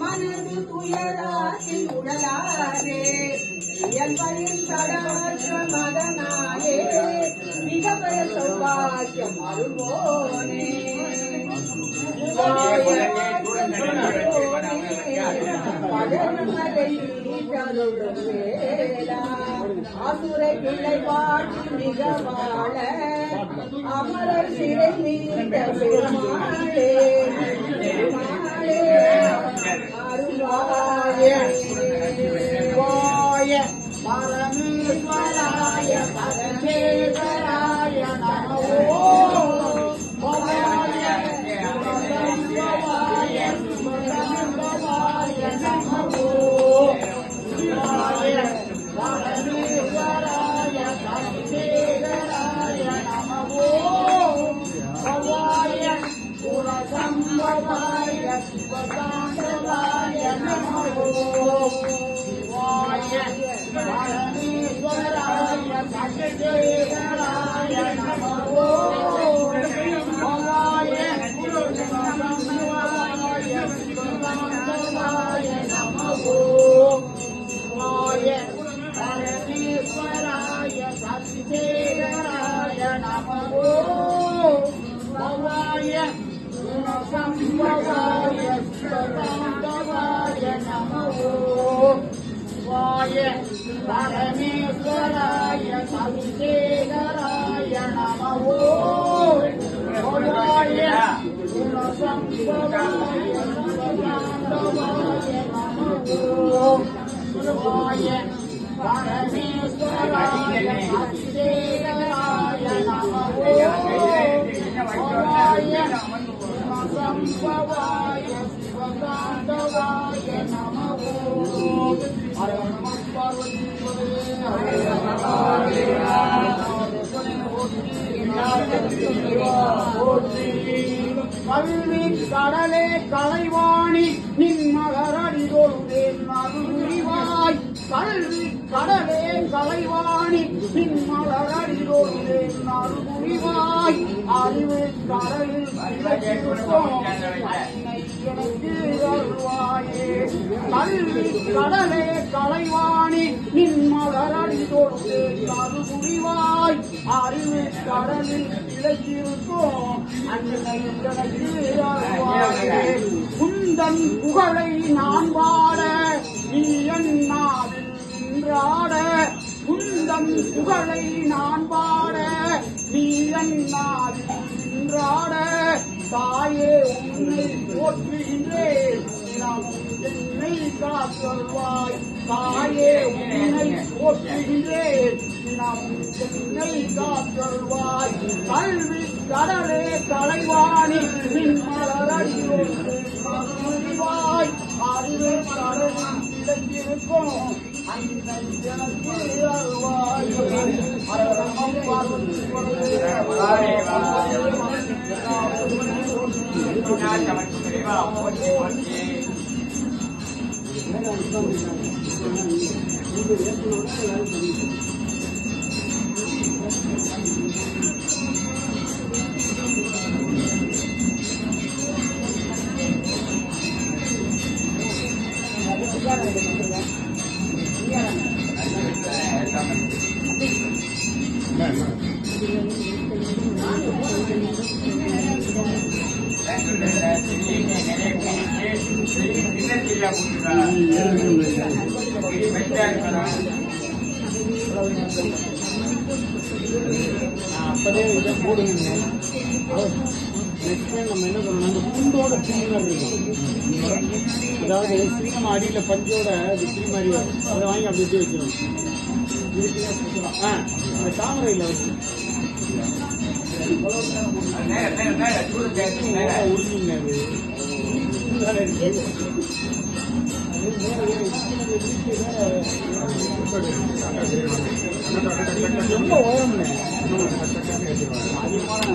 மனது துயராசில் உடலாதே இயல்பையின் சடாற்ற மதனாலே மிகப்பெற சௌபாக்கியம் அருள்வோனே அசுரை பிள்ளை பாட்டி மிக வாழ அமரர் சிறை நீண்ட பெருமாளே பரமேஸ்வராய பரமேஸ்வராய நமோ பவாய பரமேஸ்வராய பரமேஸ்வராய நமோ சிவாய பரமேஸ்வராய பரமேஸ்வராய நமோ பவாய புரசம்பவாய சிவகாந்தவாய நமோ சிவாய பரமேஸ்வராய சக்தேவராய நமோ பவாய புரசம்பவாய சிவகாந்தவாய நமோ சிவாய பரமேஸ்வராய சக்தேவராய நமோ பவாய சம்பவாய சிவகாந்தவாய நமோ சிவாய பரமேஸ்வராய சவிசேகராய நமோ பவாய சம்பவாய சிவகாந்தவாய நமோ சிவாய பரமேஸ்வராய சவிசேகராய நமோ பவாய சம்பவாய சிவகாந்தவாய நமோ ஹர நம பார்வதி கல்வி கடலே கலைவாணி நின்மலரடிதொழுதேன் மறுவாய் கல்வி கடலே கலைவாணி நின்மலரடிதொழுதேன் மறுவாய் அறிவு கடலில் எனக்கு அருள்வாயே கல்வி கடலே கலைவாணி நின்மலரடிதொழுதேன் மறுவாய் அறிவு கடலில் இழைத்திருக்கோம் அன்னை எனக்கு அருள்வாயே குந்தன் புகழை நான் பாட நீ என்னாவில் நின்றாட குந்தன் புகழை நான் பாட நீ என்னாவில் நின்றாட தாயே உன்னை போற்றுகின்றேன் என்னை காத்தருள்வாய் தாயே உன்னை போற்றுகின்றேன் என்னை காத்தருள்வாய் கல்வி கடலே கலைவாணி மின் மலரடிவாய் அறிவு கடலில் கிடைத்திருக்கும் அந்த எனக்கு அருள்வாய் அப்பதே இதை போடுங்க. நெக்ஸ்ட் நம்ம என்ன பண்ணணும், அந்த பூண்டோட கிளீனர் இருக்கும், அதாவது ஸ்ரீனம் அடியில் பஞ்சோட விக்ரி மாதிரி வரும், அதை வாங்கி அப்படி எப்படி வச்சிடணும். அந்த தாமரையில் வச்சு உருளிங்க அது ரொம்ப உயரம்ல அதிகமான